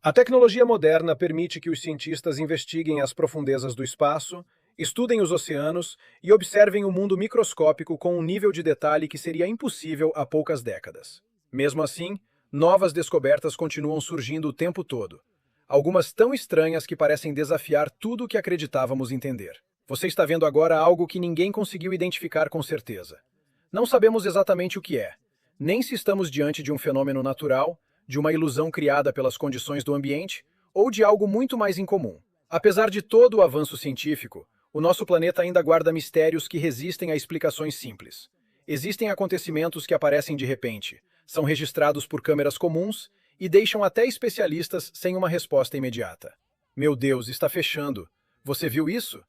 A tecnologia moderna permite que os cientistas investiguem as profundezas do espaço, estudem os oceanos e observem o mundo microscópico com um nível de detalhe que seria impossível há poucas décadas. Mesmo assim, novas descobertas continuam surgindo o tempo todo, algumas tão estranhas que parecem desafiar tudo o que acreditávamos entender. Você está vendo agora algo que ninguém conseguiu identificar com certeza. Não sabemos exatamente o que é, nem se estamos diante de um fenômeno natural, de uma ilusão criada pelas condições do ambiente, ou de algo muito mais incomum. Apesar de todo o avanço científico, o nosso planeta ainda guarda mistérios que resistem a explicações simples. Existem acontecimentos que aparecem de repente, são registrados por câmeras comuns e deixam até especialistas sem uma resposta imediata. Meu Deus, está fechando. Você viu isso?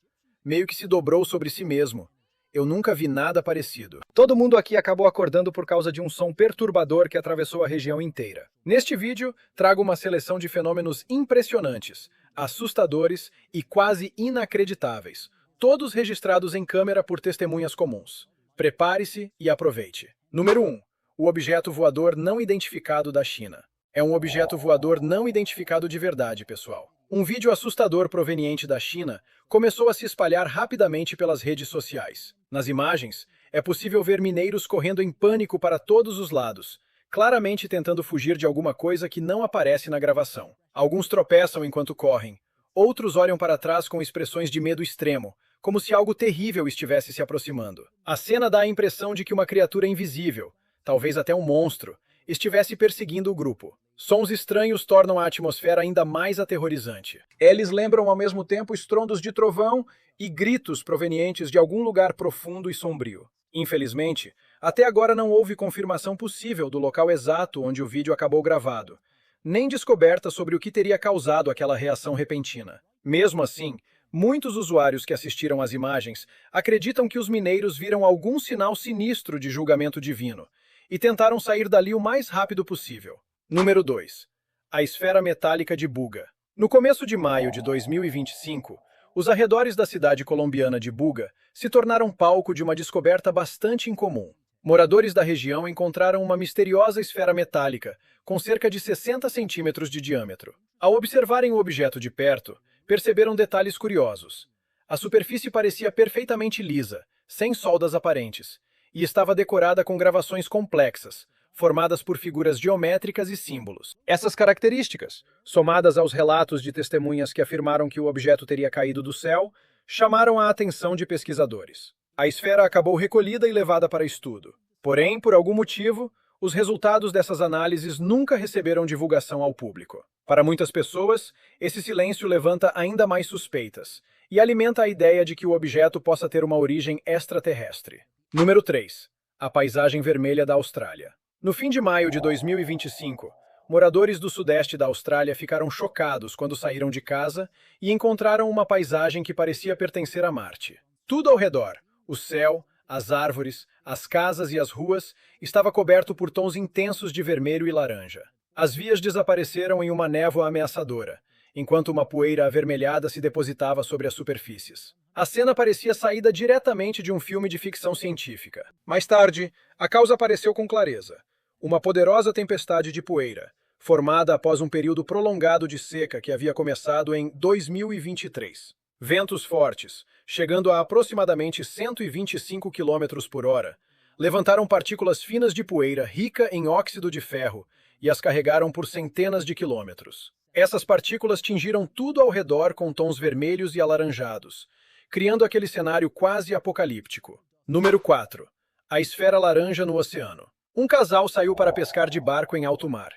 Meio que se dobrou sobre si mesmo. Eu nunca vi nada parecido. Todo mundo aqui acabou acordando por causa de um som perturbador que atravessou a região inteira. Neste vídeo, trago uma seleção de fenômenos impressionantes, assustadores e quase inacreditáveis, todos registrados em câmera por testemunhas comuns. Prepare-se e aproveite. Número 1. O objeto voador não identificado da China. É um objeto voador não identificado de verdade, pessoal. Um vídeo assustador proveniente da China começou a se espalhar rapidamente pelas redes sociais. Nas imagens, é possível ver mineiros correndo em pânico para todos os lados, claramente tentando fugir de alguma coisa que não aparece na gravação. Alguns tropeçam enquanto correm, outros olham para trás com expressões de medo extremo, como se algo terrível estivesse se aproximando. A cena dá a impressão de que uma criatura invisível, talvez até um monstro, estivesse perseguindo o grupo. Sons estranhos tornam a atmosfera ainda mais aterrorizante. Eles lembram ao mesmo tempo estrondos de trovão e gritos provenientes de algum lugar profundo e sombrio. Infelizmente, até agora não houve confirmação possível do local exato onde o vídeo acabou gravado, nem descoberta sobre o que teria causado aquela reação repentina. Mesmo assim, muitos usuários que assistiram às imagens acreditam que os mineiros viram algum sinal sinistro de julgamento divino e tentaram sair dali o mais rápido possível. Número 2. A esfera metálica de Buga. No começo de maio de 2025, os arredores da cidade colombiana de Buga se tornaram palco de uma descoberta bastante incomum. Moradores da região encontraram uma misteriosa esfera metálica, com cerca de 60 centímetros de diâmetro. Ao observarem o objeto de perto, perceberam detalhes curiosos. A superfície parecia perfeitamente lisa, sem soldas aparentes, e estava decorada com gravações complexas, formadas por figuras geométricas e símbolos. Essas características, somadas aos relatos de testemunhas que afirmaram que o objeto teria caído do céu, chamaram a atenção de pesquisadores. A esfera acabou recolhida e levada para estudo. Porém, por algum motivo, os resultados dessas análises nunca receberam divulgação ao público. Para muitas pessoas, esse silêncio levanta ainda mais suspeitas e alimenta a ideia de que o objeto possa ter uma origem extraterrestre. Número 3. A paisagem vermelha da Austrália. No fim de maio de 2025, moradores do sudeste da Austrália ficaram chocados quando saíram de casa e encontraram uma paisagem que parecia pertencer a Marte. Tudo ao redor, o céu, as árvores, as casas e as ruas, estava coberto por tons intensos de vermelho e laranja. As vias desapareceram em uma névoa ameaçadora, enquanto uma poeira avermelhada se depositava sobre as superfícies. A cena parecia saída diretamente de um filme de ficção científica. Mais tarde, a causa apareceu com clareza. Uma poderosa tempestade de poeira, formada após um período prolongado de seca que havia começado em 2023. Ventos fortes, chegando a aproximadamente 125 km por hora, levantaram partículas finas de poeira rica em óxido de ferro e as carregaram por centenas de quilômetros. Essas partículas tingiram tudo ao redor com tons vermelhos e alaranjados, criando aquele cenário quase apocalíptico. Número 4. A esfera laranja no oceano. Um casal saiu para pescar de barco em alto mar.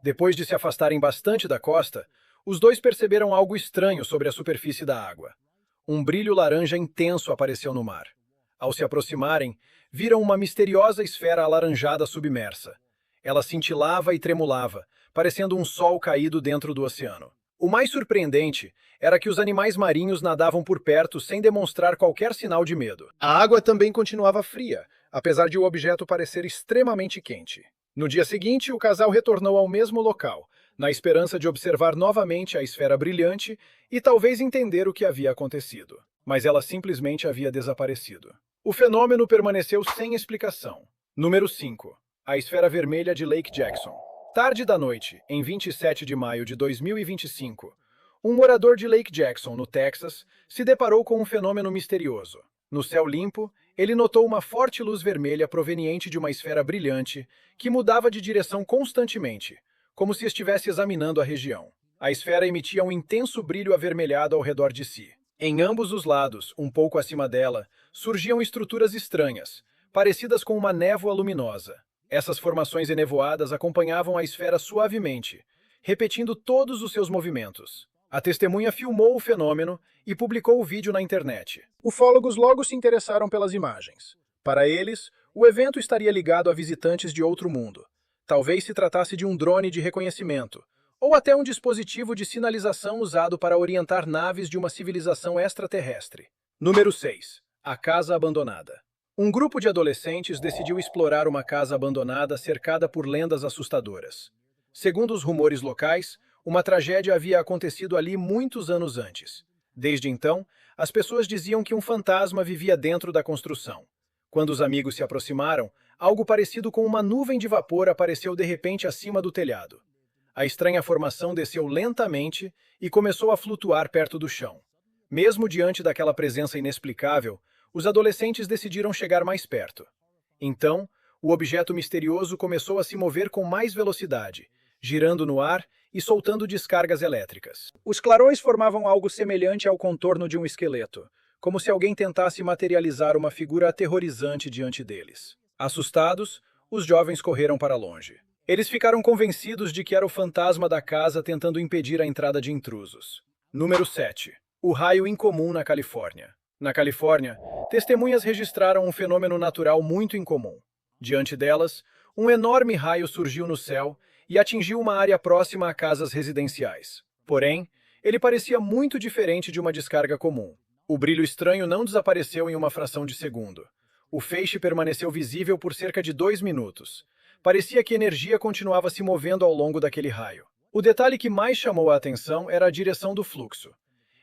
Depois de se afastarem bastante da costa, os dois perceberam algo estranho sobre a superfície da água. Um brilho laranja intenso apareceu no mar. Ao se aproximarem, viram uma misteriosa esfera alaranjada submersa. Ela cintilava e tremulava, parecendo um sol caído dentro do oceano. O mais surpreendente era que os animais marinhos nadavam por perto sem demonstrar qualquer sinal de medo. A água também continuava fria, apesar de o objeto parecer extremamente quente. No dia seguinte, o casal retornou ao mesmo local, na esperança de observar novamente a esfera brilhante e talvez entender o que havia acontecido. Mas ela simplesmente havia desaparecido. O fenômeno permaneceu sem explicação. Número 5. A esfera vermelha de Lake Jackson. Tarde da noite, em 27 de maio de 2025, um morador de Lake Jackson, no Texas, se deparou com um fenômeno misterioso. No céu limpo, ele notou uma forte luz vermelha proveniente de uma esfera brilhante que mudava de direção constantemente, como se estivesse examinando a região. A esfera emitia um intenso brilho avermelhado ao redor de si. Em ambos os lados, um pouco acima dela, surgiam estruturas estranhas, parecidas com uma névoa luminosa. Essas formações enevoadas acompanhavam a esfera suavemente, repetindo todos os seus movimentos. A testemunha filmou o fenômeno e publicou o vídeo na internet. Ufólogos logo se interessaram pelas imagens. Para eles, o evento estaria ligado a visitantes de outro mundo. Talvez se tratasse de um drone de reconhecimento, ou até um dispositivo de sinalização usado para orientar naves de uma civilização extraterrestre. Número 6. A casa abandonada. Um grupo de adolescentes decidiu explorar uma casa abandonada cercada por lendas assustadoras. Segundo os rumores locais, uma tragédia havia acontecido ali muitos anos antes. Desde então, as pessoas diziam que um fantasma vivia dentro da construção. Quando os amigos se aproximaram, algo parecido com uma nuvem de vapor apareceu de repente acima do telhado. A estranha formação desceu lentamente e começou a flutuar perto do chão. Mesmo diante daquela presença inexplicável, os adolescentes decidiram chegar mais perto. Então, o objeto misterioso começou a se mover com mais velocidade, girando no ar e soltando descargas elétricas. Os clarões formavam algo semelhante ao contorno de um esqueleto, como se alguém tentasse materializar uma figura aterrorizante diante deles. Assustados, os jovens correram para longe. Eles ficaram convencidos de que era o fantasma da casa tentando impedir a entrada de intrusos. Número 7. O raio incomum na Califórnia. Na Califórnia, testemunhas registraram um fenômeno natural muito incomum. Diante delas, um enorme raio surgiu no céu e atingiu uma área próxima a casas residenciais. Porém, ele parecia muito diferente de uma descarga comum. O brilho estranho não desapareceu em uma fração de segundo. O feixe permaneceu visível por cerca de 2 minutos. Parecia que energia continuava se movendo ao longo daquele raio. O detalhe que mais chamou a atenção era a direção do fluxo.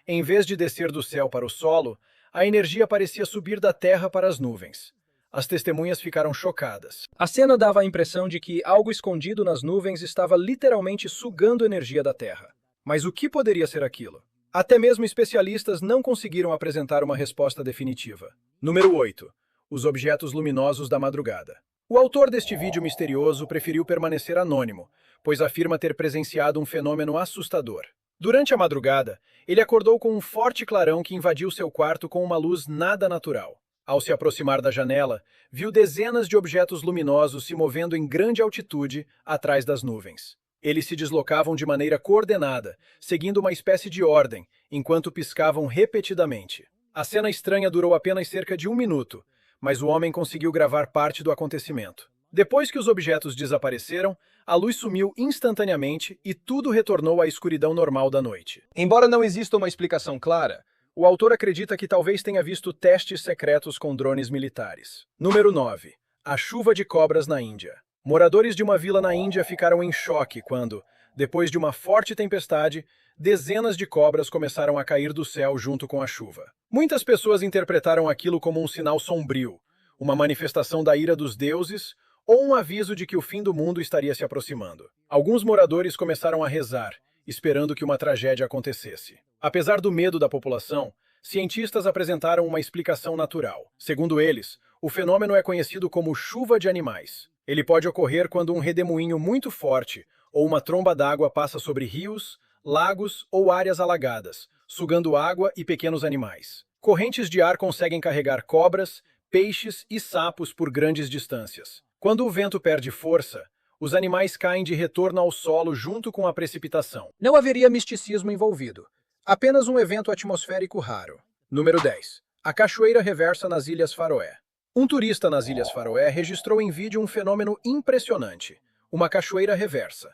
Em vez de descer do céu para o solo, a energia parecia subir da terra para as nuvens. As testemunhas ficaram chocadas. A cena dava a impressão de que algo escondido nas nuvens estava literalmente sugando energia da terra. Mas o que poderia ser aquilo? Até mesmo especialistas não conseguiram apresentar uma resposta definitiva. Número 8. Os objetos luminosos da madrugada. O autor deste vídeo misterioso preferiu permanecer anônimo, pois afirma ter presenciado um fenômeno assustador. Durante a madrugada, ele acordou com um forte clarão que invadiu seu quarto com uma luz nada natural. Ao se aproximar da janela, viu dezenas de objetos luminosos se movendo em grande altitude atrás das nuvens. Eles se deslocavam de maneira coordenada, seguindo uma espécie de ordem, enquanto piscavam repetidamente. A cena estranha durou apenas cerca de 1 minuto, mas o homem conseguiu gravar parte do acontecimento. Depois que os objetos desapareceram, a luz sumiu instantaneamente e tudo retornou à escuridão normal da noite. Embora não exista uma explicação clara, o autor acredita que talvez tenha visto testes secretos com drones militares. Número 9. A chuva de cobras na Índia. Moradores de uma vila na Índia ficaram em choque quando, depois de uma forte tempestade, dezenas de cobras começaram a cair do céu junto com a chuva. Muitas pessoas interpretaram aquilo como um sinal sombrio, uma manifestação da ira dos deuses ou um aviso de que o fim do mundo estaria se aproximando. Alguns moradores começaram a rezar, esperando que uma tragédia acontecesse. Apesar do medo da população, cientistas apresentaram uma explicação natural. Segundo eles, o fenômeno é conhecido como chuva de animais. Ele pode ocorrer quando um redemoinho muito forte ou uma tromba d'água passa sobre rios, lagos ou áreas alagadas, sugando água e pequenos animais. Correntes de ar conseguem carregar cobras, peixes e sapos por grandes distâncias. Quando o vento perde força, os animais caem de retorno ao solo junto com a precipitação. Não haveria misticismo envolvido, apenas um evento atmosférico raro. Número 10. A cachoeira reversa nas Ilhas Faroé. Um turista nas Ilhas Faroé registrou em vídeo um fenômeno impressionante, uma cachoeira reversa.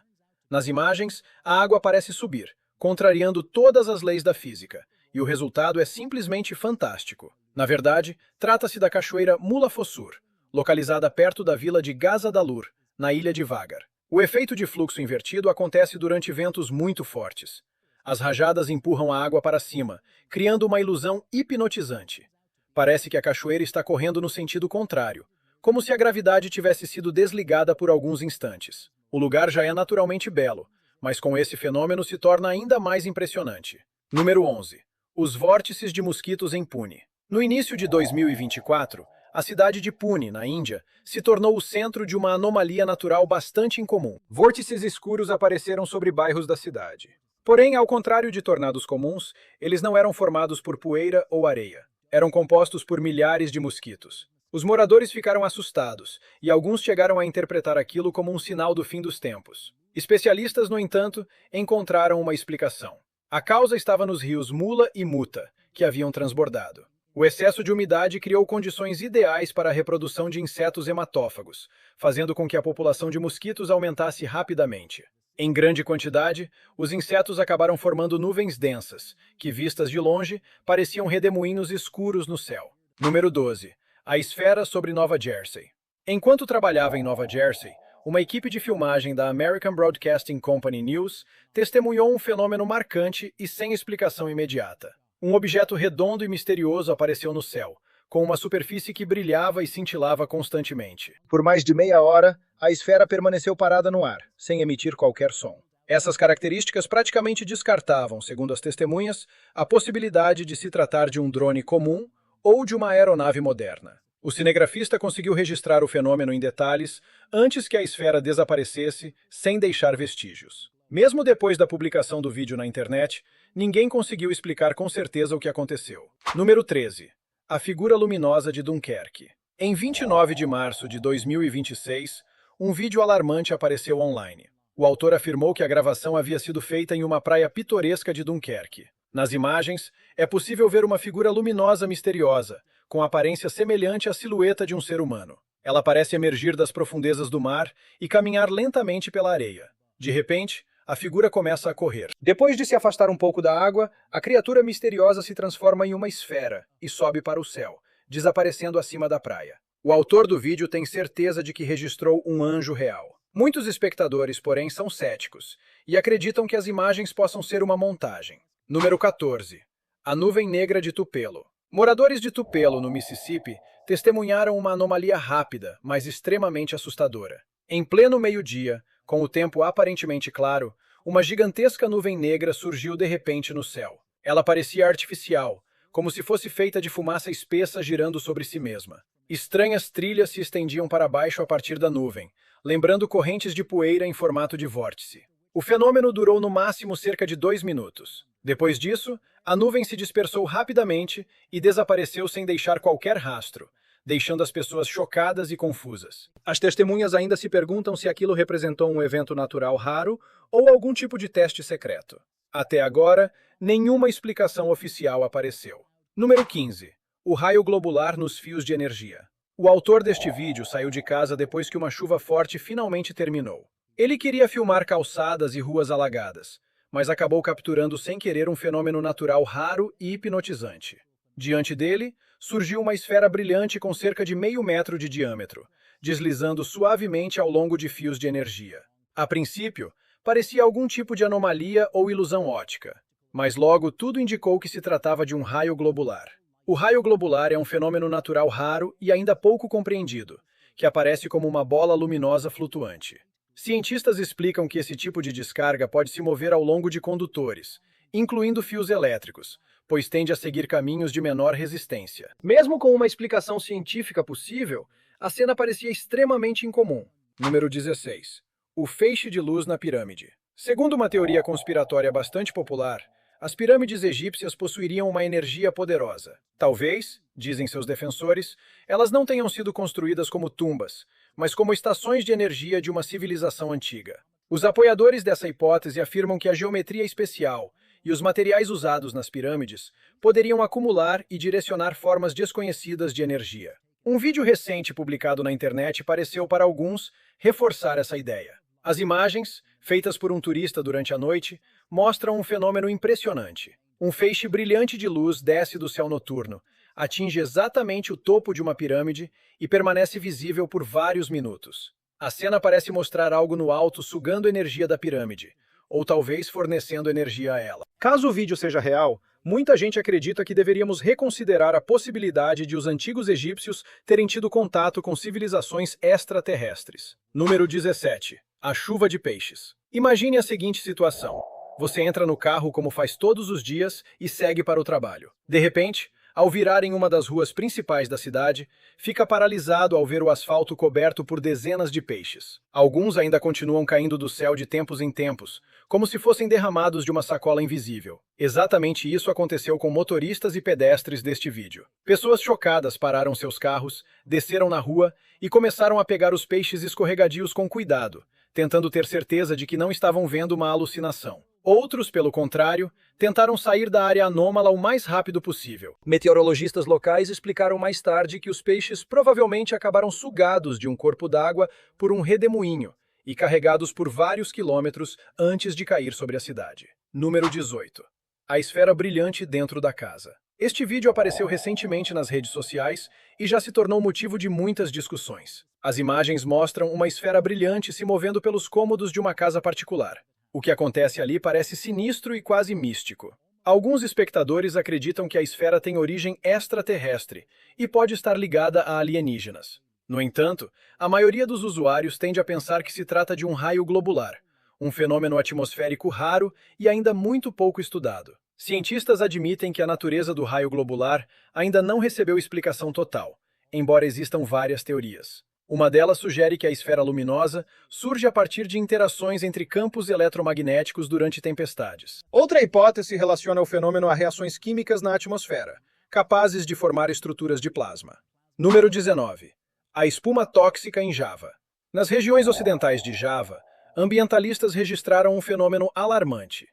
Nas imagens, a água parece subir, contrariando todas as leis da física, e o resultado é simplesmente fantástico. Na verdade, trata-se da cachoeira Mula Fossur, localizada perto da vila de Gazadalur, na ilha de Vagar. O efeito de fluxo invertido acontece durante ventos muito fortes. As rajadas empurram a água para cima, criando uma ilusão hipnotizante. Parece que a cachoeira está correndo no sentido contrário, como se a gravidade tivesse sido desligada por alguns instantes. O lugar já é naturalmente belo, mas com esse fenômeno se torna ainda mais impressionante. Número 11. Os vórtices de mosquitos em Pune. No início de 2024, a cidade de Pune, na Índia, se tornou o centro de uma anomalia natural bastante incomum. Vórtices escuros apareceram sobre bairros da cidade. Porém, ao contrário de tornados comuns, eles não eram formados por poeira ou areia. Eram compostos por milhares de mosquitos. Os moradores ficaram assustados, e alguns chegaram a interpretar aquilo como um sinal do fim dos tempos. Especialistas, no entanto, encontraram uma explicação. A causa estava nos rios Mula e Muta, que haviam transbordado. O excesso de umidade criou condições ideais para a reprodução de insetos hematófagos, fazendo com que a população de mosquitos aumentasse rapidamente. Em grande quantidade, os insetos acabaram formando nuvens densas, que, vistas de longe, pareciam redemoinhos escuros no céu. Número 12. A esfera sobre Nova Jersey. Enquanto trabalhava em Nova Jersey, uma equipe de filmagem da American Broadcasting Company News testemunhou um fenômeno marcante e sem explicação imediata. Um objeto redondo e misterioso apareceu no céu, com uma superfície que brilhava e cintilava constantemente. Por mais de meia hora, a esfera permaneceu parada no ar, sem emitir qualquer som. Essas características praticamente descartavam, segundo as testemunhas, a possibilidade de se tratar de um drone comum ou de uma aeronave moderna. O cinegrafista conseguiu registrar o fenômeno em detalhes antes que a esfera desaparecesse, sem deixar vestígios. Mesmo depois da publicação do vídeo na internet, ninguém conseguiu explicar com certeza o que aconteceu. Número 13. A figura luminosa de Dunkerque. Em 29 de março de 2026, um vídeo alarmante apareceu online. O autor afirmou que a gravação havia sido feita em uma praia pitoresca de Dunkerque. Nas imagens, é possível ver uma figura luminosa misteriosa, com aparência semelhante à silhueta de um ser humano. Ela parece emergir das profundezas do mar e caminhar lentamente pela areia. De repente, a figura começa a correr. Depois de se afastar um pouco da água, a criatura misteriosa se transforma em uma esfera e sobe para o céu, desaparecendo acima da praia. O autor do vídeo tem certeza de que registrou um anjo real. Muitos espectadores, porém, são céticos e acreditam que as imagens possam ser uma montagem. Número 14. A nuvem negra de Tupelo. Moradores de Tupelo, no Mississippi, testemunharam uma anomalia rápida, mas extremamente assustadora. Em pleno meio-dia, com o tempo aparentemente claro, uma gigantesca nuvem negra surgiu de repente no céu. Ela parecia artificial, como se fosse feita de fumaça espessa girando sobre si mesma. Estranhas trilhas se estendiam para baixo a partir da nuvem, lembrando correntes de poeira em formato de vórtice. O fenômeno durou no máximo cerca de 2 minutos. Depois disso, a nuvem se dispersou rapidamente e desapareceu sem deixar qualquer rastro, deixando as pessoas chocadas e confusas. As testemunhas ainda se perguntam se aquilo representou um evento natural raro ou algum tipo de teste secreto. Até agora, nenhuma explicação oficial apareceu. Número 15. O raio globular nos fios de energia. O autor deste vídeo saiu de casa depois que uma chuva forte finalmente terminou. Ele queria filmar calçadas e ruas alagadas, mas acabou capturando sem querer um fenômeno natural raro e hipnotizante. Diante dele, surgiu uma esfera brilhante com cerca de meio metro de diâmetro, deslizando suavemente ao longo de fios de energia. A princípio, parecia algum tipo de anomalia ou ilusão óptica, mas logo tudo indicou que se tratava de um raio globular. O raio globular é um fenômeno natural raro e ainda pouco compreendido, que aparece como uma bola luminosa flutuante. Cientistas explicam que esse tipo de descarga pode se mover ao longo de condutores, incluindo fios elétricos, pois tende a seguir caminhos de menor resistência. Mesmo com uma explicação científica possível, a cena parecia extremamente incomum. Número 16. O feixe de luz na pirâmide. Segundo uma teoria conspiratória bastante popular, as pirâmides egípcias possuiriam uma energia poderosa. Talvez, dizem seus defensores, elas não tenham sido construídas como tumbas, mas como estações de energia de uma civilização antiga. Os apoiadores dessa hipótese afirmam que a geometria especial e os materiais usados nas pirâmides poderiam acumular e direcionar formas desconhecidas de energia. Um vídeo recente publicado na internet pareceu, para alguns, reforçar essa ideia. As imagens, feitas por um turista durante a noite, mostram um fenômeno impressionante. Um feixe brilhante de luz desce do céu noturno, atinge exatamente o topo de uma pirâmide e permanece visível por vários minutos. A cena parece mostrar algo no alto sugando energia da pirâmide, ou talvez fornecendo energia a ela. Caso o vídeo seja real, muita gente acredita que deveríamos reconsiderar a possibilidade de os antigos egípcios terem tido contato com civilizações extraterrestres. Número 17. A chuva de peixes. Imagine a seguinte situação. Você entra no carro como faz todos os dias e segue para o trabalho. De repente, ao virar em uma das ruas principais da cidade, fica paralisado ao ver o asfalto coberto por dezenas de peixes. Alguns ainda continuam caindo do céu de tempos em tempos, como se fossem derramados de uma sacola invisível. Exatamente isso aconteceu com motoristas e pedestres deste vídeo. Pessoas chocadas pararam seus carros, desceram na rua e começaram a pegar os peixes escorregadios com cuidado, tentando ter certeza de que não estavam vendo uma alucinação. Outros, pelo contrário, tentaram sair da área anômala o mais rápido possível. Meteorologistas locais explicaram mais tarde que os peixes provavelmente acabaram sugados de um corpo d'água por um redemoinho e carregados por vários quilômetros antes de cair sobre a cidade. Número 18. A esfera brilhante dentro da casa. Este vídeo apareceu recentemente nas redes sociais e já se tornou motivo de muitas discussões. As imagens mostram uma esfera brilhante se movendo pelos cômodos de uma casa particular. O que acontece ali parece sinistro e quase místico. Alguns espectadores acreditam que a esfera tem origem extraterrestre e pode estar ligada a alienígenas. No entanto, a maioria dos usuários tende a pensar que se trata de um raio globular, um fenômeno atmosférico raro e ainda muito pouco estudado. Cientistas admitem que a natureza do raio globular ainda não recebeu explicação total, embora existam várias teorias. Uma delas sugere que a esfera luminosa surge a partir de interações entre campos eletromagnéticos durante tempestades. Outra hipótese relaciona o fenômeno a reações químicas na atmosfera, capazes de formar estruturas de plasma. Número 19. A espuma tóxica em Java. Nas regiões ocidentais de Java, ambientalistas registraram um fenômeno alarmante.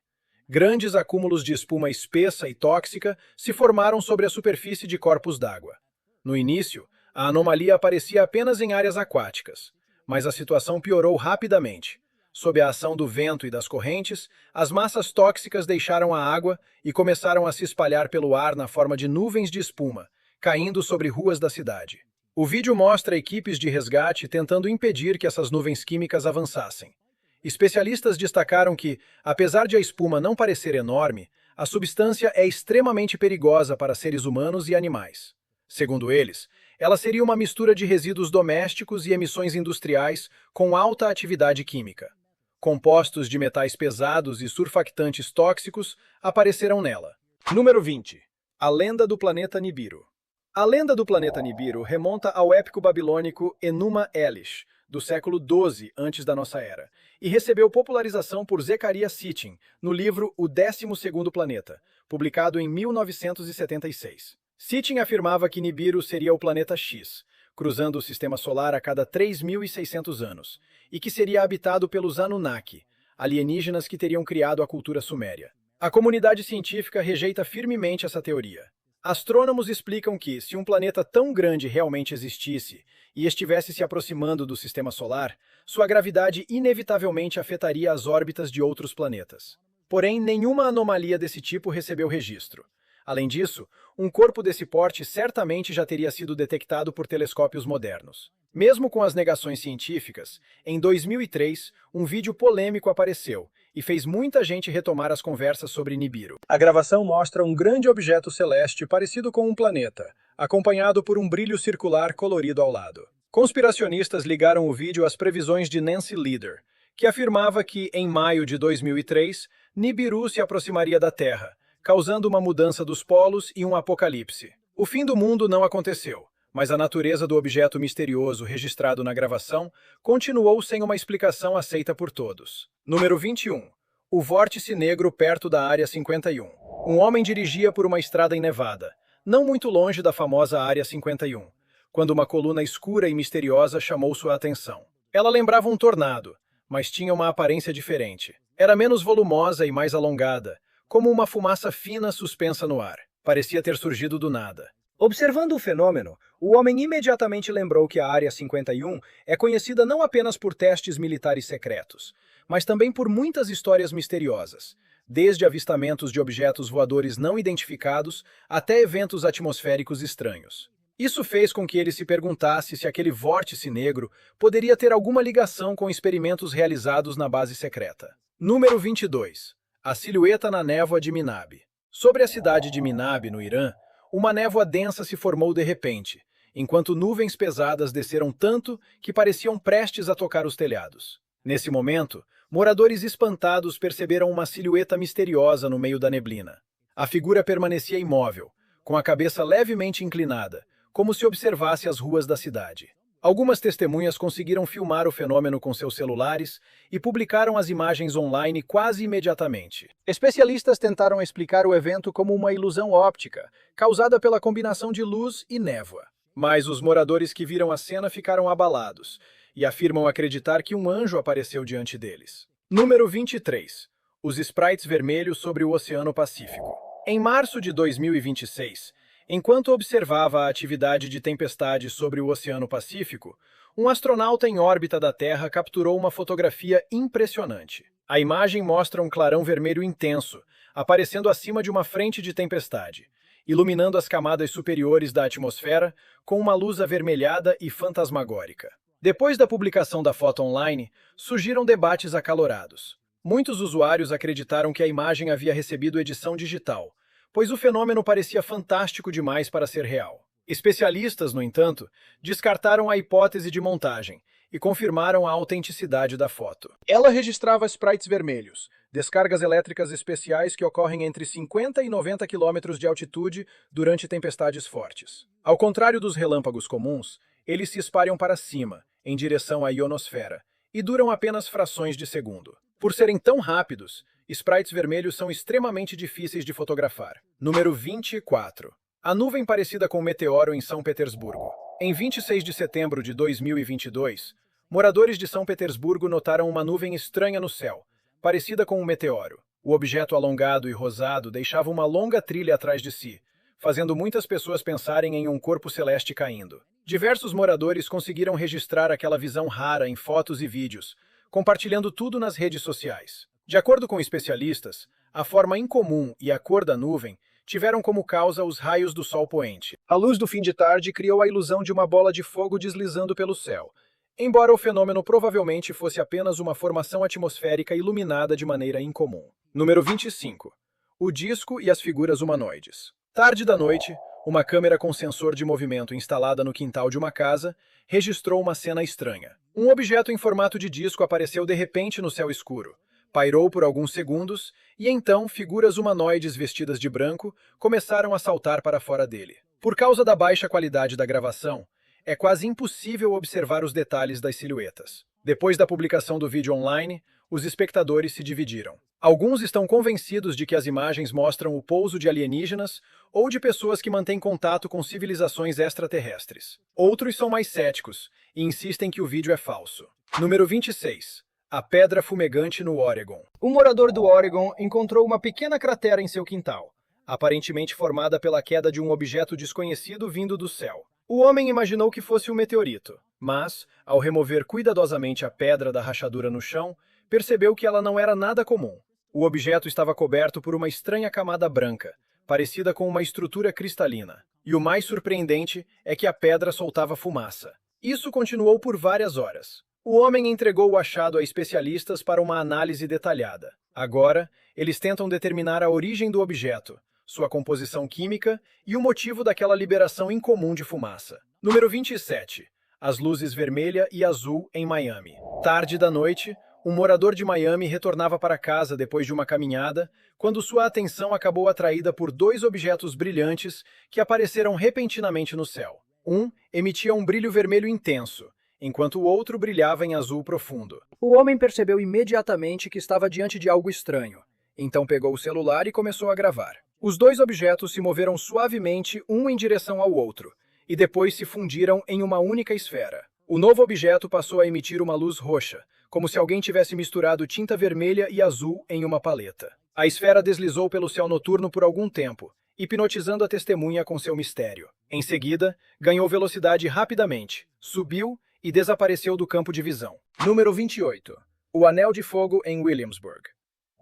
Grandes acúmulos de espuma espessa e tóxica se formaram sobre a superfície de corpos d'água. No início, a anomalia aparecia apenas em áreas aquáticas, mas a situação piorou rapidamente. Sob a ação do vento e das correntes, as massas tóxicas deixaram a água e começaram a se espalhar pelo ar na forma de nuvens de espuma, caindo sobre ruas da cidade. O vídeo mostra equipes de resgate tentando impedir que essas nuvens químicas avançassem. Especialistas destacaram que, apesar de a espuma não parecer enorme, a substância é extremamente perigosa para seres humanos e animais. Segundo eles, ela seria uma mistura de resíduos domésticos e emissões industriais com alta atividade química. Compostos de metais pesados e surfactantes tóxicos aparecerão nela. Número 20. A lenda do planeta Nibiru. A lenda do planeta Nibiru remonta ao épico babilônico Enuma Elish, do século XII antes da nossa era, e recebeu popularização por Zecharia Sitchin, no livro O 12º Planeta, publicado em 1976. Sitchin afirmava que Nibiru seria o planeta X, cruzando o sistema solar a cada 3.600 anos, e que seria habitado pelos Anunnaki, alienígenas que teriam criado a cultura suméria. A comunidade científica rejeita firmemente essa teoria. Astrônomos explicam que, se um planeta tão grande realmente existisse e estivesse se aproximando do sistema solar, sua gravidade inevitavelmente afetaria as órbitas de outros planetas. Porém, nenhuma anomalia desse tipo recebeu registro. Além disso, um corpo desse porte certamente já teria sido detectado por telescópios modernos. Mesmo com as negações científicas, em 2003, um vídeo polêmico apareceu e fez muita gente retomar as conversas sobre Nibiru. A gravação mostra um grande objeto celeste parecido com um planeta, acompanhado por um brilho circular colorido ao lado. Conspiracionistas ligaram o vídeo às previsões de Nancy Lieder, que afirmava que, em maio de 2003, Nibiru se aproximaria da Terra, causando uma mudança dos polos e um apocalipse. O fim do mundo não aconteceu, mas a natureza do objeto misterioso registrado na gravação continuou sem uma explicação aceita por todos. Número 21. O vórtice negro perto da Área 51. Um homem dirigia por uma estrada em Nevada, não muito longe da famosa Área 51, quando uma coluna escura e misteriosa chamou sua atenção. Ela lembrava um tornado, mas tinha uma aparência diferente. Era menos volumosa e mais alongada, como uma fumaça fina suspensa no ar. Parecia ter surgido do nada. Observando o fenômeno, o homem imediatamente lembrou que a Área 51 é conhecida não apenas por testes militares secretos, mas também por muitas histórias misteriosas, desde avistamentos de objetos voadores não identificados até eventos atmosféricos estranhos. Isso fez com que ele se perguntasse se aquele vórtice negro poderia ter alguma ligação com experimentos realizados na base secreta. Número 22. A silhueta na névoa de Minab. Sobre a cidade de Minab, no Irã, uma névoa densa se formou de repente, enquanto nuvens pesadas desceram tanto que pareciam prestes a tocar os telhados. Nesse momento, moradores espantados perceberam uma silhueta misteriosa no meio da neblina. A figura permanecia imóvel, com a cabeça levemente inclinada, como se observasse as ruas da cidade. Algumas testemunhas conseguiram filmar o fenômeno com seus celulares e publicaram as imagens online quase imediatamente. Especialistas tentaram explicar o evento como uma ilusão óptica, causada pela combinação de luz e névoa. Mas os moradores que viram a cena ficaram abalados e afirmam acreditar que um anjo apareceu diante deles. Número 23. Os sprites vermelhos sobre o Oceano Pacífico. Em março de 2026, enquanto observava a atividade de tempestade sobre o Oceano Pacífico, um astronauta em órbita da Terra capturou uma fotografia impressionante. A imagem mostra um clarão vermelho intenso, aparecendo acima de uma frente de tempestade, iluminando as camadas superiores da atmosfera com uma luz avermelhada e fantasmagórica. Depois da publicação da foto online, surgiram debates acalorados. Muitos usuários acreditaram que a imagem havia recebido edição digital, pois o fenômeno parecia fantástico demais para ser real. Especialistas, no entanto, descartaram a hipótese de montagem e confirmaram a autenticidade da foto. Ela registrava sprites vermelhos, descargas elétricas especiais que ocorrem entre 50 e 90 km de altitude durante tempestades fortes. Ao contrário dos relâmpagos comuns, eles se espalham para cima, em direção à ionosfera, e duram apenas frações de segundo. Por serem tão rápidos, sprites vermelhos são extremamente difíceis de fotografar. Número 24. A nuvem parecida com um meteoro em São Petersburgo. Em 26 de setembro de 2022, moradores de São Petersburgo notaram uma nuvem estranha no céu, parecida com um meteoro. O objeto alongado e rosado deixava uma longa trilha atrás de si, fazendo muitas pessoas pensarem em um corpo celeste caindo. Diversos moradores conseguiram registrar aquela visão rara em fotos e vídeos, compartilhando tudo nas redes sociais. De acordo com especialistas, a forma incomum e a cor da nuvem tiveram como causa os raios do sol poente. A luz do fim de tarde criou a ilusão de uma bola de fogo deslizando pelo céu, embora o fenômeno provavelmente fosse apenas uma formação atmosférica iluminada de maneira incomum. Número 25. O disco e as figuras humanoides. Tarde da noite, uma câmera com sensor de movimento instalada no quintal de uma casa registrou uma cena estranha. Um objeto em formato de disco apareceu de repente no céu escuro, pairou por alguns segundos e então figuras humanoides vestidas de branco começaram a saltar para fora dele. Por causa da baixa qualidade da gravação, é quase impossível observar os detalhes das silhuetas. Depois da publicação do vídeo online, os espectadores se dividiram. Alguns estão convencidos de que as imagens mostram o pouso de alienígenas ou de pessoas que mantêm contato com civilizações extraterrestres. Outros são mais céticos e insistem que o vídeo é falso. Número 26. A pedra fumegante no Oregon. Um morador do Oregon encontrou uma pequena cratera em seu quintal, aparentemente formada pela queda de um objeto desconhecido vindo do céu. O homem imaginou que fosse um meteorito, mas, ao remover cuidadosamente a pedra da rachadura no chão, percebeu que ela não era nada comum. O objeto estava coberto por uma estranha camada branca, parecida com uma estrutura cristalina. E o mais surpreendente é que a pedra soltava fumaça. Isso continuou por várias horas. O homem entregou o achado a especialistas para uma análise detalhada. Agora, eles tentam determinar a origem do objeto, sua composição química e o motivo daquela liberação incomum de fumaça. Número 27. As luzes vermelha e azul em Miami. Tarde da noite, um morador de Miami retornava para casa depois de uma caminhada, quando sua atenção acabou atraída por dois objetos brilhantes que apareceram repentinamente no céu. Um emitia um brilho vermelho intenso, enquanto o outro brilhava em azul profundo. O homem percebeu imediatamente que estava diante de algo estranho. Então pegou o celular e começou a gravar. Os dois objetos se moveram suavemente um em direção ao outro, e depois se fundiram em uma única esfera. O novo objeto passou a emitir uma luz roxa, como se alguém tivesse misturado tinta vermelha e azul em uma paleta. A esfera deslizou pelo céu noturno por algum tempo, hipnotizando a testemunha com seu mistério. Em seguida, ganhou velocidade rapidamente, subiu e desapareceu do campo de visão. Número 28. O Anel de Fogo em Williamsburg.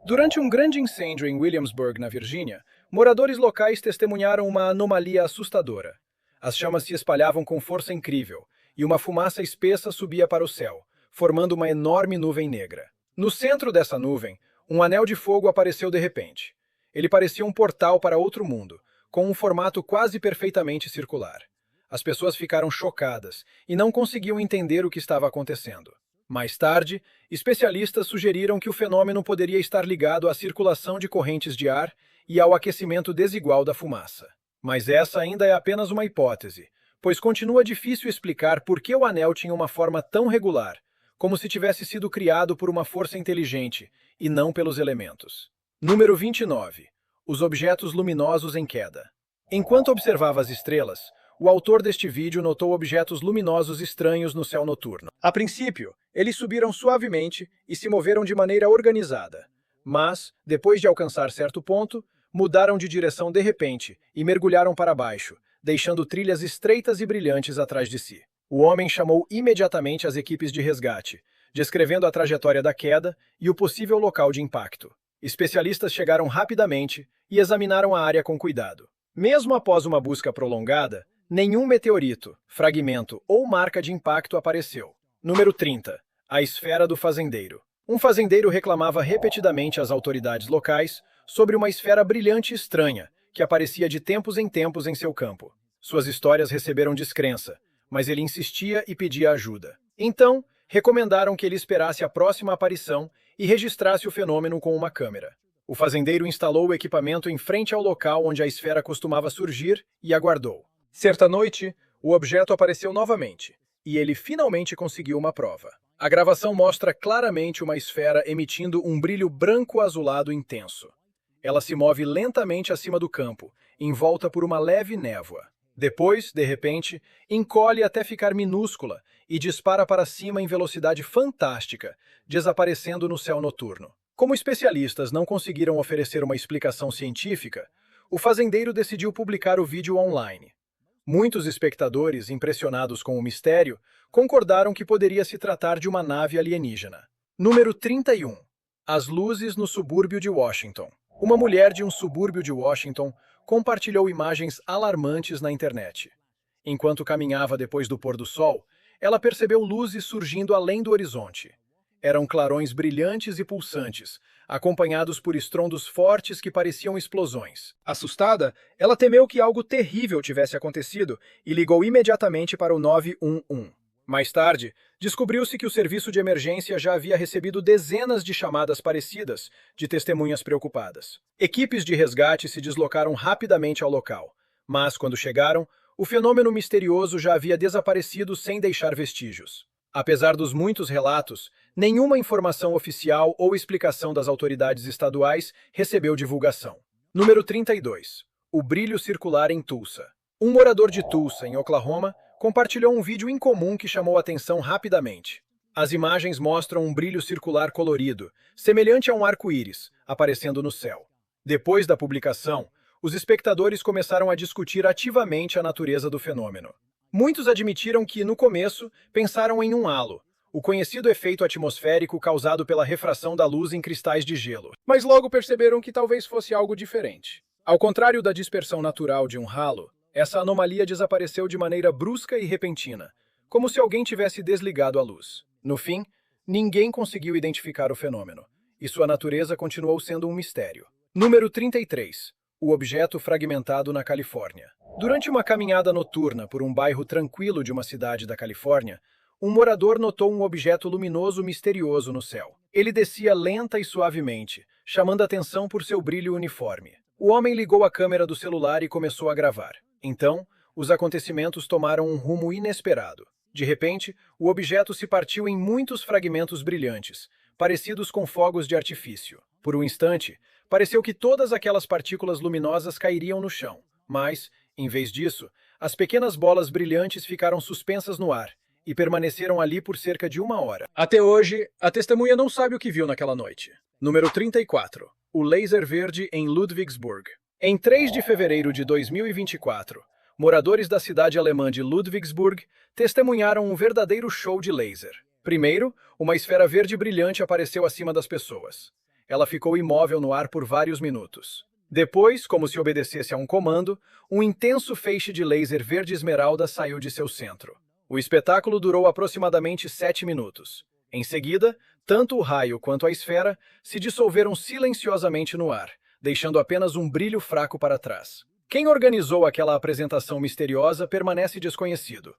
Durante um grande incêndio em Williamsburg, na Virgínia, moradores locais testemunharam uma anomalia assustadora. As chamas se espalhavam com força incrível, e uma fumaça espessa subia para o céu, formando uma enorme nuvem negra. No centro dessa nuvem, um anel de fogo apareceu de repente. Ele parecia um portal para outro mundo, com um formato quase perfeitamente circular. As pessoas ficaram chocadas e não conseguiam entender o que estava acontecendo. Mais tarde, especialistas sugeriram que o fenômeno poderia estar ligado à circulação de correntes de ar e ao aquecimento desigual da fumaça. Mas essa ainda é apenas uma hipótese, pois continua difícil explicar por que o anel tinha uma forma tão regular, como se tivesse sido criado por uma força inteligente e não pelos elementos. Número 29. Os objetos luminosos em queda. Enquanto observava as estrelas, o autor deste vídeo notou objetos luminosos estranhos no céu noturno. A princípio, eles subiram suavemente e se moveram de maneira organizada. Mas, depois de alcançar certo ponto, mudaram de direção de repente e mergulharam para baixo, deixando trilhas estreitas e brilhantes atrás de si. O homem chamou imediatamente as equipes de resgate, descrevendo a trajetória da queda e o possível local de impacto. Especialistas chegaram rapidamente e examinaram a área com cuidado. Mesmo após uma busca prolongada, nenhum meteorito, fragmento ou marca de impacto apareceu. Número 30. A esfera do fazendeiro. Um fazendeiro reclamava repetidamente às autoridades locais sobre uma esfera brilhante e estranha que aparecia de tempos em tempos em seu campo. Suas histórias receberam descrença, mas ele insistia e pedia ajuda. Então, recomendaram que ele esperasse a próxima aparição e registrasse o fenômeno com uma câmera. O fazendeiro instalou o equipamento em frente ao local onde a esfera costumava surgir e aguardou. Certa noite, o objeto apareceu novamente, e ele finalmente conseguiu uma prova. A gravação mostra claramente uma esfera emitindo um brilho branco-azulado intenso. Ela se move lentamente acima do campo, envolta por uma leve névoa. Depois, de repente, encolhe até ficar minúscula e dispara para cima em velocidade fantástica, desaparecendo no céu noturno. Como especialistas não conseguiram oferecer uma explicação científica, o fazendeiro decidiu publicar o vídeo online. Muitos espectadores, impressionados com o mistério, concordaram que poderia se tratar de uma nave alienígena. Número 31. As luzes no subúrbio de Washington. Uma mulher de um subúrbio de Washington compartilhou imagens alarmantes na internet. Enquanto caminhava depois do pôr do sol, ela percebeu luzes surgindo além do horizonte. Eram clarões brilhantes e pulsantes, acompanhados por estrondos fortes que pareciam explosões. Assustada, ela temeu que algo terrível tivesse acontecido e ligou imediatamente para o 911. Mais tarde, descobriu-se que o serviço de emergência já havia recebido dezenas de chamadas parecidas de testemunhas preocupadas. Equipes de resgate se deslocaram rapidamente ao local, mas, quando chegaram, o fenômeno misterioso já havia desaparecido sem deixar vestígios. Apesar dos muitos relatos, nenhuma informação oficial ou explicação das autoridades estaduais recebeu divulgação. Número 32. O brilho circular em Tulsa. Um morador de Tulsa, em Oklahoma, compartilhou um vídeo incomum que chamou a atenção rapidamente. As imagens mostram um brilho circular colorido, semelhante a um arco-íris, aparecendo no céu. Depois da publicação, os espectadores começaram a discutir ativamente a natureza do fenômeno. Muitos admitiram que, no começo, pensaram em um halo, o conhecido efeito atmosférico causado pela refração da luz em cristais de gelo. Mas logo perceberam que talvez fosse algo diferente. Ao contrário da dispersão natural de um halo, essa anomalia desapareceu de maneira brusca e repentina, como se alguém tivesse desligado a luz. No fim, ninguém conseguiu identificar o fenômeno, e sua natureza continuou sendo um mistério. Número 33. O objeto fragmentado na Califórnia. Durante uma caminhada noturna por um bairro tranquilo de uma cidade da Califórnia, um morador notou um objeto luminoso misterioso no céu. Ele descia lenta e suavemente, chamando a atenção por seu brilho uniforme. O homem ligou a câmera do celular e começou a gravar. Então, os acontecimentos tomaram um rumo inesperado. De repente, o objeto se partiu em muitos fragmentos brilhantes, parecidos com fogos de artifício. Por um instante, pareceu que todas aquelas partículas luminosas cairiam no chão, mas, em vez disso, as pequenas bolas brilhantes ficaram suspensas no ar e permaneceram ali por cerca de 1 hora. Até hoje, a testemunha não sabe o que viu naquela noite. Número 34. O laser verde em Ludwigsburg. Em 3 de fevereiro de 2024, moradores da cidade alemã de Ludwigsburg testemunharam um verdadeiro show de laser. Primeiro, uma esfera verde brilhante apareceu acima das pessoas. Ela ficou imóvel no ar por vários minutos. Depois, como se obedecesse a um comando, um intenso feixe de laser verde esmeralda saiu de seu centro. O espetáculo durou aproximadamente 7 minutos. Em seguida, tanto o raio quanto a esfera se dissolveram silenciosamente no ar, deixando apenas um brilho fraco para trás. Quem organizou aquela apresentação misteriosa permanece desconhecido.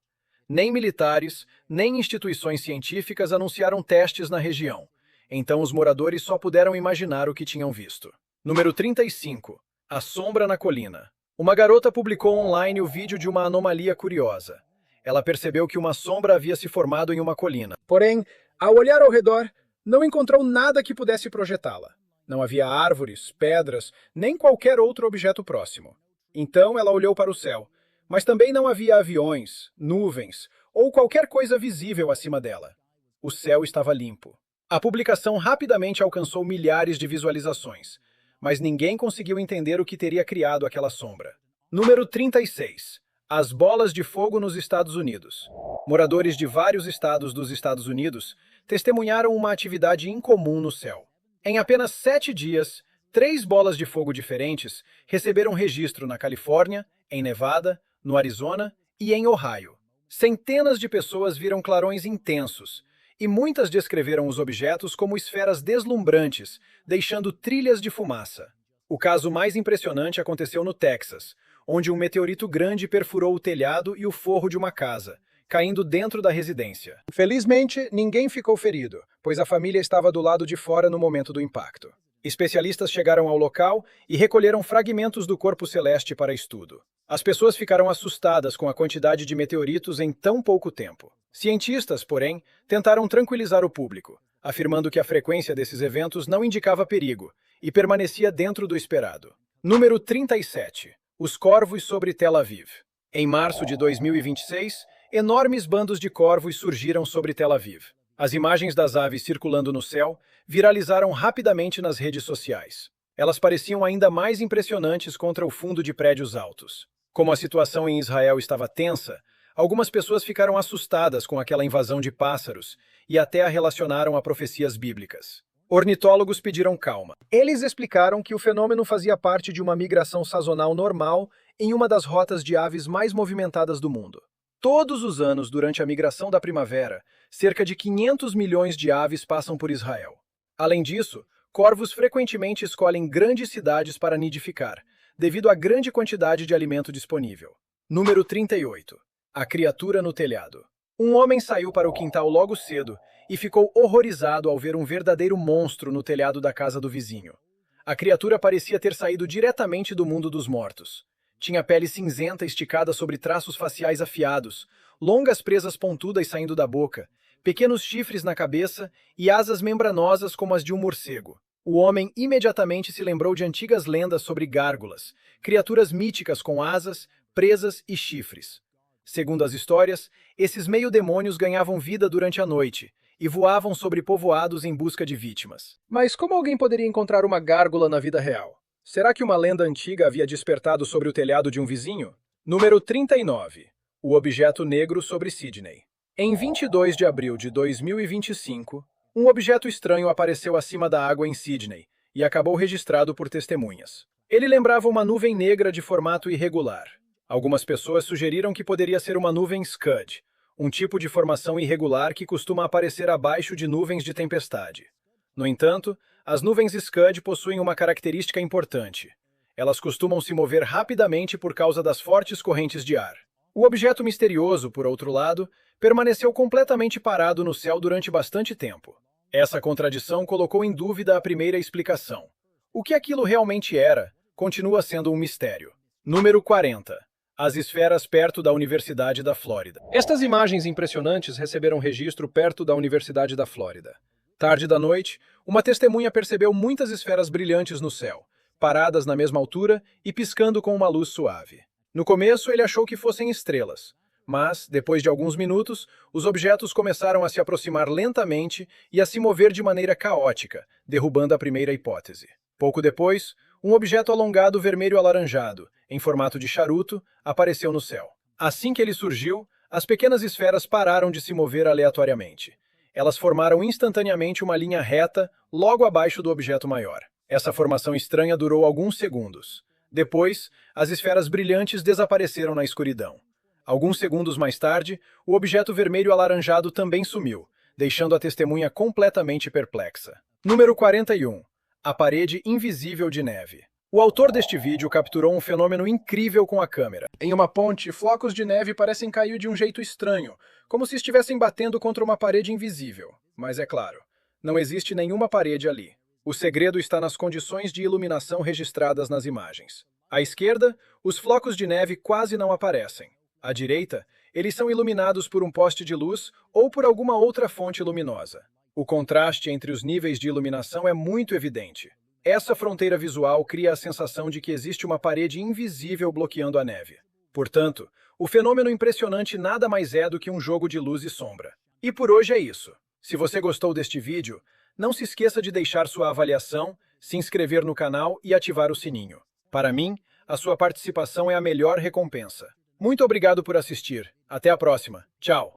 Nem militares, nem instituições científicas anunciaram testes na região. Então os moradores só puderam imaginar o que tinham visto. Número 35. A sombra na colina. Uma garota publicou online o vídeo de uma anomalia curiosa. Ela percebeu que uma sombra havia se formado em uma colina. Porém, ao olhar ao redor, não encontrou nada que pudesse projetá-la. Não havia árvores, pedras, nem qualquer outro objeto próximo. Então ela olhou para o céu, mas também não havia aviões, nuvens ou qualquer coisa visível acima dela. O céu estava limpo. A publicação rapidamente alcançou milhares de visualizações, mas ninguém conseguiu entender o que teria criado aquela sombra. Número 36. As bolas de fogo nos Estados Unidos. Moradores de vários estados dos Estados Unidos testemunharam uma atividade incomum no céu. Em apenas 7 dias, 3 bolas de fogo diferentes receberam registro na Califórnia, em Nevada, no Arizona e em Ohio. Centenas de pessoas viram clarões intensos, e muitas descreveram os objetos como esferas deslumbrantes, deixando trilhas de fumaça. O caso mais impressionante aconteceu no Texas, onde um meteorito grande perfurou o telhado e o forro de uma casa, caindo dentro da residência. Felizmente, ninguém ficou ferido, pois a família estava do lado de fora no momento do impacto. Especialistas chegaram ao local e recolheram fragmentos do corpo celeste para estudo. As pessoas ficaram assustadas com a quantidade de meteoritos em tão pouco tempo. Cientistas, porém, tentaram tranquilizar o público, afirmando que a frequência desses eventos não indicava perigo e permanecia dentro do esperado. Número 37. Os corvos sobre Tel Aviv. Em março de 2026, enormes bandos de corvos surgiram sobre Tel Aviv. As imagens das aves circulando no céu viralizaram rapidamente nas redes sociais. Elas pareciam ainda mais impressionantes contra o fundo de prédios altos. Como a situação em Israel estava tensa, algumas pessoas ficaram assustadas com aquela invasão de pássaros e até a relacionaram a profecias bíblicas. Ornitólogos pediram calma. Eles explicaram que o fenômeno fazia parte de uma migração sazonal normal em uma das rotas de aves mais movimentadas do mundo. Todos os anos, durante a migração da primavera, cerca de 500 milhões de aves passam por Israel. Além disso, corvos frequentemente escolhem grandes cidades para nidificar, devido à grande quantidade de alimento disponível. Número 38. A criatura no telhado. Um homem saiu para o quintal logo cedo e ficou horrorizado ao ver um verdadeiro monstro no telhado da casa do vizinho. A criatura parecia ter saído diretamente do mundo dos mortos. Tinha pele cinzenta esticada sobre traços faciais afiados, longas presas pontudas saindo da boca, pequenos chifres na cabeça e asas membranosas como as de um morcego. O homem imediatamente se lembrou de antigas lendas sobre gárgulas, criaturas míticas com asas, presas e chifres. Segundo as histórias, esses meio-demônios ganhavam vida durante a noite e voavam sobre povoados em busca de vítimas. Mas como alguém poderia encontrar uma gárgula na vida real? Será que uma lenda antiga havia despertado sobre o telhado de um vizinho? Número 39. O objeto negro sobre Sydney. Em 22 de abril de 2025, um objeto estranho apareceu acima da água em Sydney e acabou registrado por testemunhas. Ele lembrava uma nuvem negra de formato irregular. Algumas pessoas sugeriram que poderia ser uma nuvem Scud, um tipo de formação irregular que costuma aparecer abaixo de nuvens de tempestade. No entanto, as nuvens Scud possuem uma característica importante. Elas costumam se mover rapidamente por causa das fortes correntes de ar. O objeto misterioso, por outro lado, permaneceu completamente parado no céu durante bastante tempo. Essa contradição colocou em dúvida a primeira explicação. O que aquilo realmente era, continua sendo um mistério. Número 40. As esferas perto da Universidade da Flórida. Estas imagens impressionantes receberam registro perto da Universidade da Flórida. Tarde da noite, uma testemunha percebeu muitas esferas brilhantes no céu, paradas na mesma altura e piscando com uma luz suave. No começo, ele achou que fossem estrelas, mas, depois de alguns minutos, os objetos começaram a se aproximar lentamente e a se mover de maneira caótica, derrubando a primeira hipótese. Pouco depois, um objeto alongado vermelho-alaranjado, em formato de charuto, apareceu no céu. Assim que ele surgiu, as pequenas esferas pararam de se mover aleatoriamente. Elas formaram instantaneamente uma linha reta logo abaixo do objeto maior. Essa formação estranha durou alguns segundos. Depois, as esferas brilhantes desapareceram na escuridão. Alguns segundos mais tarde, o objeto vermelho-alaranjado também sumiu, deixando a testemunha completamente perplexa. Número 41. A parede invisível de neve. O autor deste vídeo capturou um fenômeno incrível com a câmera. Em uma ponte, flocos de neve parecem cair de um jeito estranho, como se estivessem batendo contra uma parede invisível. Mas é claro, não existe nenhuma parede ali. O segredo está nas condições de iluminação registradas nas imagens. À esquerda, os flocos de neve quase não aparecem. À direita, eles são iluminados por um poste de luz ou por alguma outra fonte luminosa. O contraste entre os níveis de iluminação é muito evidente. Essa fronteira visual cria a sensação de que existe uma parede invisível bloqueando a neve. Portanto, o fenômeno impressionante nada mais é do que um jogo de luz e sombra. E por hoje é isso. Se você gostou deste vídeo, não se esqueça de deixar sua avaliação, se inscrever no canal e ativar o sininho. Para mim, a sua participação é a melhor recompensa. Muito obrigado por assistir. Até a próxima. Tchau!